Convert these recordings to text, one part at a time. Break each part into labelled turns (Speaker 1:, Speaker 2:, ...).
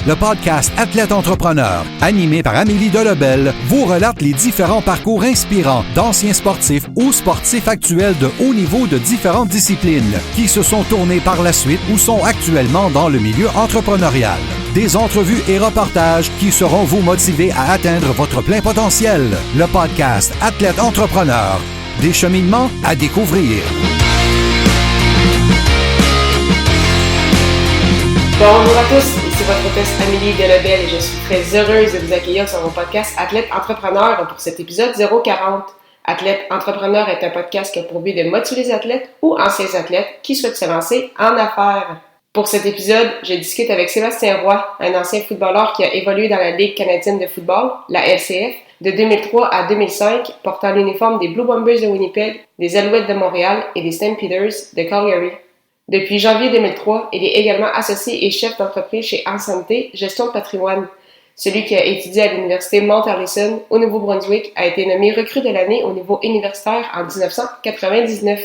Speaker 1: Le podcast Athlète Entrepreneur, animé par Amélie Delebel, vous relate les différents parcours inspirants d'anciens sportifs ou sportifs actuels de haut niveau de différentes disciplines qui se sont tournés par la suite ou sont actuellement dans le milieu entrepreneurial. Des entrevues et reportages qui sauront vous motiver à atteindre votre plein potentiel. Le podcast Athlète Entrepreneur, des cheminements à découvrir.
Speaker 2: Bonjour à tous, ici votre hôtesse Amélie Delebel et je suis très heureuse de vous accueillir sur mon podcast Athlète Entrepreneur pour cet épisode 040. Athlète Entrepreneur est un podcast qui a pour but de motiver les athlètes ou anciens athlètes qui souhaitent se lancer en affaires. Pour cet épisode, je discute avec Sébastien Roy, un ancien footballeur qui a évolué dans la Ligue canadienne de football, la LCF, de 2003 à 2005, portant l'uniforme des Blue Bombers de Winnipeg, des Alouettes de Montréal et des Stampeders de Calgary. Depuis janvier 2003, il est également associé et chef d'entreprise chez Ensanté, Gestion de patrimoine. Celui qui a étudié à l'université Mount Allison au Nouveau-Brunswick a été nommé recrue de l'année au niveau universitaire en 1999.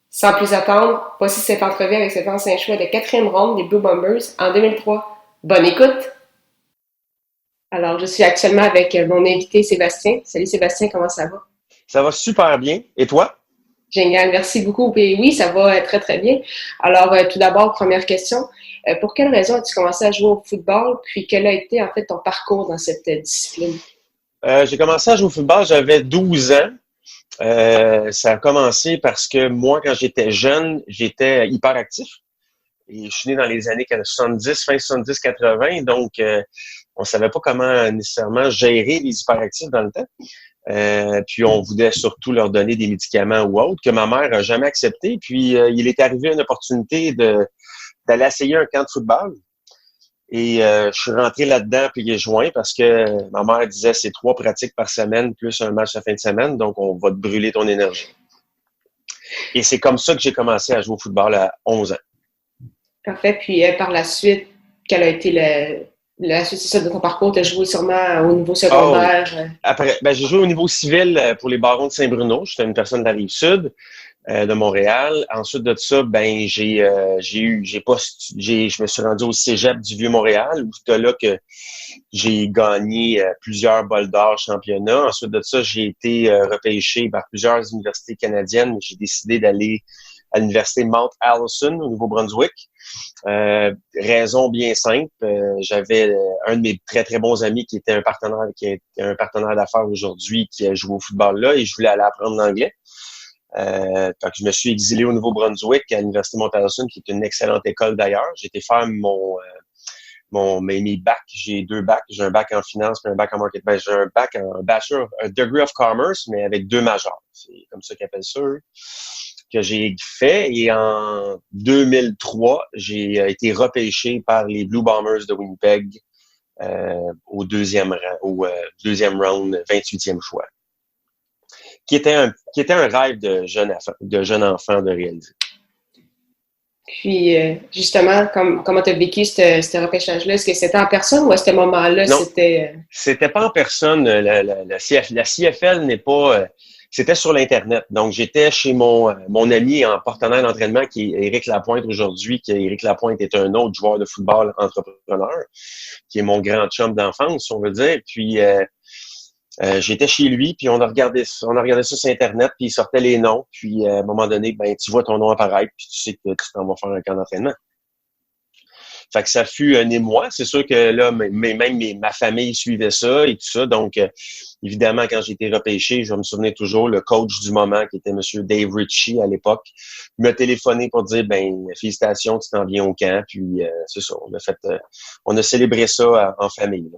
Speaker 2: Sans plus attendre, voici cette entrevue avec cet ancien choix de 4e ronde des Blue Bombers en 2003. Bonne écoute! Alors, je suis actuellement avec mon invité Sébastien. Salut Sébastien, comment ça va?
Speaker 3: Ça va super bien. Et toi?
Speaker 2: Génial, merci beaucoup. Et oui, ça va très, très bien. Alors, tout d'abord, première question. Pour quelle raison as-tu commencé à jouer au football? Puis, quel a été, en fait, ton parcours dans cette discipline?
Speaker 3: J'ai commencé à jouer au football, j'avais 12 ans. Ça a commencé parce que moi, quand j'étais jeune, j'étais hyperactif. Et je suis né dans les années 70, fin 70-80. Donc, on savait pas comment nécessairement gérer les hyperactifs dans le temps. Puis on voulait surtout leur donner des médicaments ou autres que ma mère a jamais accepté. Puis il est arrivé une opportunité d'aller essayer un camp de football. Et je suis rentré là-dedans puis j'ai joint parce que ma mère disait c'est 3 pratiques par semaine plus un match à fin de semaine, donc on va te brûler ton énergie. Et c'est comme ça que j'ai commencé à jouer au football à 11 ans.
Speaker 2: Parfait. Puis par la suite, quelle a été la suite de ton parcours? Tu as joué sûrement au niveau secondaire.
Speaker 3: Oh, après, j'ai joué au niveau civil pour les Barons de Saint-Bruno. J'étais une personne de la Rive-Sud de Montréal. Ensuite de ça, je me suis rendu au Cégep du Vieux-Montréal, où c'est là que j'ai gagné plusieurs bols d'or championnats. Ensuite de ça, j'ai été repêché par plusieurs universités canadiennes. J'ai décidé d'aller à l'université Mount Allison au Nouveau-Brunswick. Raison bien simple, j'avais un de mes très très bons amis qui est un partenaire d'affaires aujourd'hui qui a joué au football là et je voulais aller apprendre l'anglais. Donc je me suis exilé au Nouveau-Brunswick à l'université Mount Allison qui est une excellente école d'ailleurs. J'ai été faire mes bacs, j'ai 2 bacs, j'ai un bac en finance et un bac en marketing. J'ai un bac en bachelor, un degree of commerce mais avec 2 majors. C'est comme ça qu'ils appellent ça. Que j'ai fait et en 2003, j'ai été repêché par les Blue Bombers de Winnipeg au deuxième round, 28e choix, qui était un rêve de jeune enfant de réaliser.
Speaker 2: Puis, justement, comment tu as vécu ce repêchage-là? Est-ce que c'était en personne ou à ce moment-là,
Speaker 3: non,
Speaker 2: c'était
Speaker 3: pas en personne. La CFL n'est pas... C'était sur l'Internet. Donc, j'étais chez mon ami en partenaire d'entraînement qui est Éric Lapointe aujourd'hui, Éric Lapointe est un autre joueur de football entrepreneur, qui est mon grand chum d'enfance, si on veut dire. Puis, j'étais chez lui, puis on a regardé ça sur Internet, puis il sortait les noms. Puis, à un moment donné, tu vois ton nom apparaître, puis tu sais que tu t'en vas faire un camp d'entraînement. Fait que ça fut un émoi. C'est sûr que là, même ma famille suivait ça et tout ça. Donc, évidemment, quand j'ai été repêché, je me souvenais toujours, le coach du moment, qui était M. Dave Ritchie à l'époque, m'a téléphoné pour dire, félicitations, tu t'en viens au camp. Puis, c'est ça, on a célébré ça en famille. Là.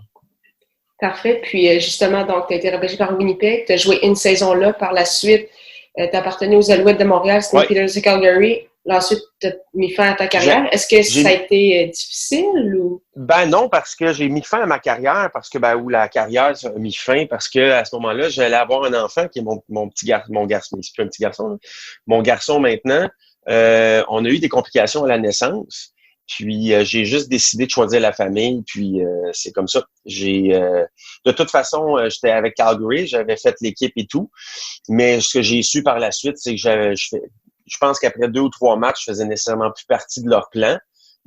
Speaker 2: Parfait. Puis, justement, donc, tu as été repêché par Winnipeg. Tu as joué une saison là. Par la suite, tu appartenais aux Alouettes de Montréal, Stampeders de Calgary. Ensuite, tu as mis fin à ta carrière. Est-ce que ça a été difficile ou?
Speaker 3: Non, parce que j'ai mis fin à ma carrière, parce que où la carrière a mis fin, parce que à ce moment-là, j'allais avoir un enfant qui est mon petit garçon, c'est plus un petit garçon, là. Mon garçon maintenant. On a eu des complications à la naissance. Puis j'ai juste décidé de choisir la famille, puis c'est comme ça. De toute façon, j'étais avec Calgary, j'avais fait l'équipe et tout. Mais ce que j'ai su par la suite, c'est que je pense qu'après 2 ou 3 matchs, je faisais nécessairement plus partie de leur plan.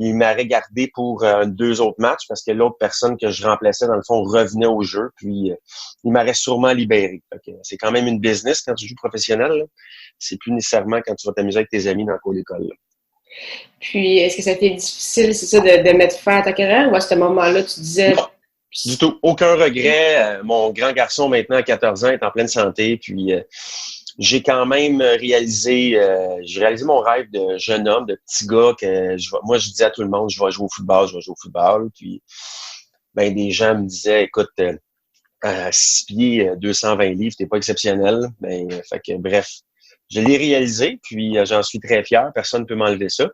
Speaker 3: il m'aurait gardé pour 2 autres matchs parce que l'autre personne que je remplaçais, dans le fond, revenait au jeu. Puis, il m'aurait sûrement libéré. C'est quand même une business quand tu joues professionnel. Là. C'est plus nécessairement quand tu vas t'amuser avec tes amis dans le cours d'école. Là.
Speaker 2: Puis, est-ce que ça a été difficile, c'est ça, de mettre fin à ta carrière ou à ce moment-là, tu disais...
Speaker 3: Non, du tout. Aucun regret. Mon grand garçon, maintenant, à 14 ans, est en pleine santé. Puis, j'ai quand même j'ai réalisé mon rêve de jeune homme, de petit gars que moi, je disais à tout le monde, je vais jouer au football, je vais jouer au football. Puis, ben, des gens me disaient, écoute, à 6 pieds, 220 livres, t'es pas exceptionnel. Ben, fait que, bref. Je l'ai réalisé, puis j'en suis très fier. Personne ne peut m'enlever ça.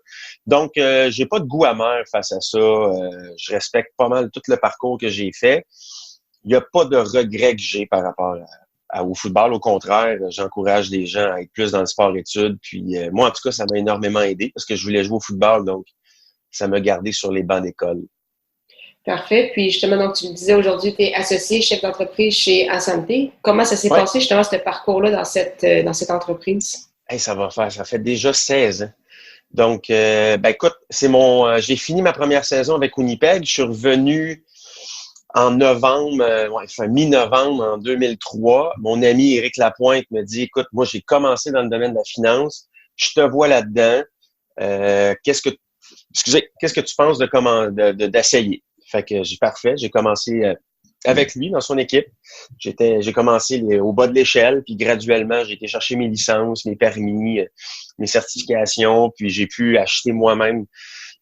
Speaker 3: Donc, j'ai pas de goût amer face à ça. Je respecte pas mal tout le parcours que j'ai fait. Il n'y a pas de regret que j'ai par rapport au football. Au contraire, j'encourage les gens à être plus dans le sport-études. Puis moi, en tout cas, ça m'a énormément aidé parce que je voulais jouer au football. Donc, ça m'a gardé sur les bancs d'école.
Speaker 2: Parfait. Puis justement, donc tu le disais, aujourd'hui, tu es associé, chef d'entreprise chez Asante. Comment ça s'est passé justement ce parcours-là dans cette entreprise?
Speaker 3: Hey, ça fait déjà 16 ans. Donc, écoute, j'ai fini ma première saison avec Winnipeg. Je suis revenu en novembre, mi-novembre en 2003. Mon ami Éric Lapointe me dit, écoute, moi, j'ai commencé dans le domaine de la finance. Je te vois là-dedans. Qu'est-ce que tu penses d'essayer? Fait que j'ai parfait. J'ai commencé avec lui dans son équipe. J'ai commencé au bas de l'échelle, puis graduellement, j'ai été chercher mes licences, mes permis, mes certifications, puis j'ai pu acheter moi-même.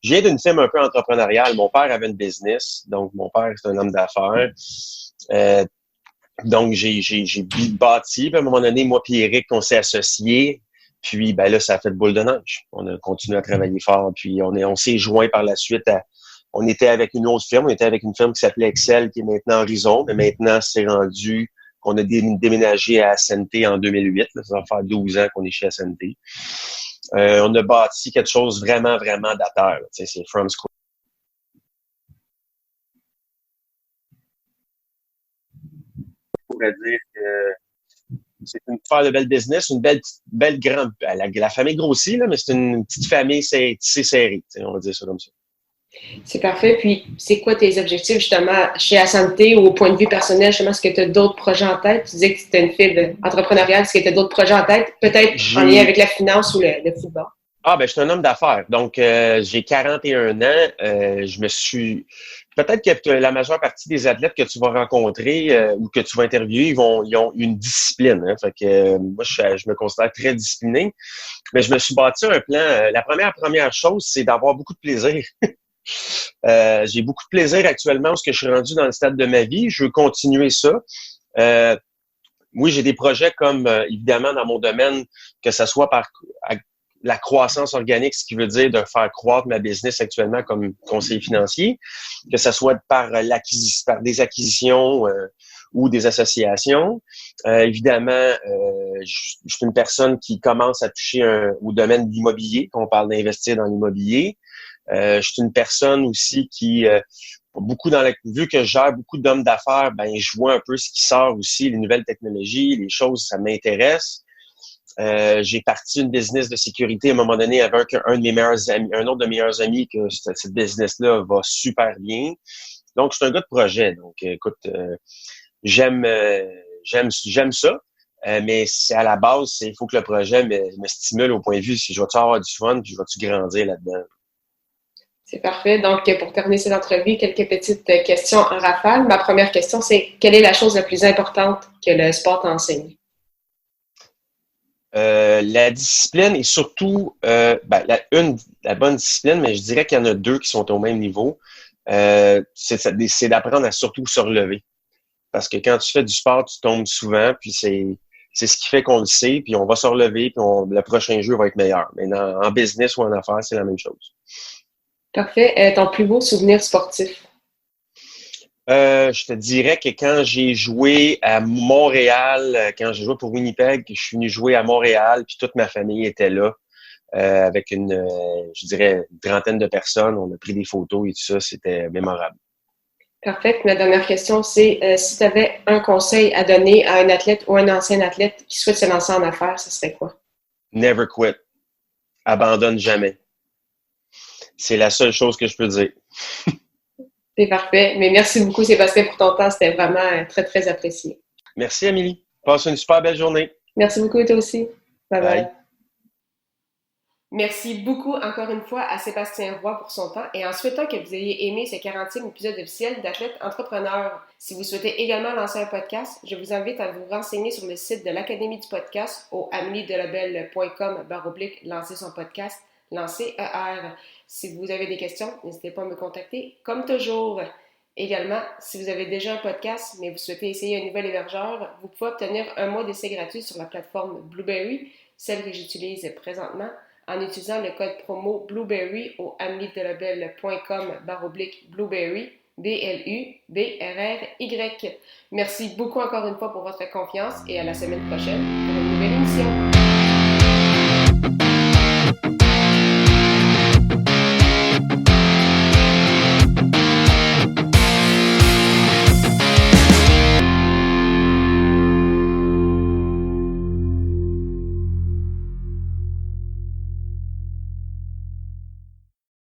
Speaker 3: Je viens d'une firme un peu entrepreneuriale. Mon père avait une business, donc mon père c'est un homme d'affaires. Donc j'ai bâti. Puis à un moment donné, moi et Eric, on s'est associés. Puis ben là, ça a fait boule de neige. On a continué à travailler fort, puis on s'est joint par la suite on était avec une autre firme, on était avec une firme qui s'appelait Excel, qui est maintenant Horizon, mais maintenant, c'est rendu qu'on a déménagé à Asante en 2008. Là, ça va faire 12 ans qu'on est chez Asante. On a bâti quelque chose vraiment, vraiment d'à-terre. C'est from scratch. Je pourrais dire que c'est une super de belle business, une belle grande... La famille grossit, là, mais c'est une petite famille tissée serrée. On va dire ça comme ça.
Speaker 2: C'est parfait. Puis, c'est quoi tes objectifs, justement, chez Asante ou au point de vue personnel? Justement, est-ce que tu as d'autres projets en tête? Tu disais que c'était une fibre entrepreneuriale. Est-ce que tu as d'autres projets en tête? Peut-être en lien avec la finance ou le football?
Speaker 3: Je suis un homme d'affaires. Donc, j'ai 41 ans. Je me suis... Peut-être que la majeure partie des athlètes que tu vas rencontrer ou que tu vas interviewer, ils ont une discipline. Hein. Fait que moi, je me considère très discipliné. Mais je me suis bâti un plan. La première chose, c'est d'avoir beaucoup de plaisir. J'ai beaucoup de plaisir actuellement parce que je suis rendu dans le stade de ma vie. Je veux continuer ça. Oui, j'ai des projets comme, évidemment, dans mon domaine, que ce soit par la croissance organique, ce qui veut dire de faire croître ma business actuellement comme conseiller financier, que ce soit par des acquisitions ou des associations. Évidemment, je suis une personne qui commence à toucher au domaine de l'immobilier, quand on parle d'investir dans l'immobilier. Je suis une personne aussi qui vu que je gère beaucoup d'hommes d'affaires, ben je vois un peu ce qui sort aussi, les nouvelles technologies, les choses, ça m'intéresse. J'ai parti une business de sécurité à un moment donné avec un autre de mes meilleurs amis que cette business-là va super bien. Donc, je suis un gars de projet. Donc, écoute, j'aime ça. Mais c'est à la base, il faut que le projet me stimule au point de vue si je vais-tu avoir du fun puis je vais-tu grandir là-dedans.
Speaker 2: C'est parfait. Donc, pour terminer cette entrevue, quelques petites questions en rafale. Ma première question, c'est quelle est la chose la plus importante que le sport t'enseigne?
Speaker 3: La discipline et surtout la bonne discipline, mais je dirais qu'il y en a deux qui sont au même niveau. C'est d'apprendre à surtout se relever. Parce que quand tu fais du sport, tu tombes souvent, puis c'est ce qui fait qu'on le sait, puis on va se relever, puis le prochain jeu va être meilleur. Mais en business ou en affaires, c'est la même chose.
Speaker 2: Parfait. Ton plus beau souvenir sportif?
Speaker 3: Je te dirais que quand j'ai joué à Montréal, quand j'ai joué pour Winnipeg, je suis venu jouer à Montréal, puis toute ma famille était là, avec je dirais, une trentaine de personnes. On a pris des photos et tout ça, c'était mémorable.
Speaker 2: Parfait. Ma dernière question, c'est si tu avais un conseil à donner à un athlète ou un ancien athlète qui souhaite se lancer en affaires, ce serait quoi?
Speaker 3: Never quit. Abandonne jamais. C'est la seule chose que je peux dire.
Speaker 2: C'est parfait. Mais merci beaucoup, Sébastien, pour ton temps. C'était vraiment très, très apprécié.
Speaker 3: Merci, Amélie. Passe une super belle journée.
Speaker 2: Merci beaucoup, toi aussi. Bye bye.
Speaker 3: Bye.
Speaker 2: Merci beaucoup encore une fois à Sébastien Roy pour son temps et en souhaitant que vous ayez aimé ce 40e épisode officiel d'Athlète Entrepreneur. Si vous souhaitez également lancer un podcast, je vous invite à vous renseigner sur le site de l'Académie du podcast au ameliedelobel.com/lancer son podcast, lancer ER. Si vous avez des questions, n'hésitez pas à me contacter comme toujours. Également, si vous avez déjà un podcast mais vous souhaitez essayer un nouvel hébergeur, vous pouvez obtenir un mois d'essai gratuit sur la plateforme Blueberry, celle que j'utilise présentement, en utilisant le code promo Blueberry au ameliedelobel.com/Blueberry, BLUBRRY. Merci beaucoup encore une fois pour votre confiance et à la semaine prochaine pour une nouvelle émission.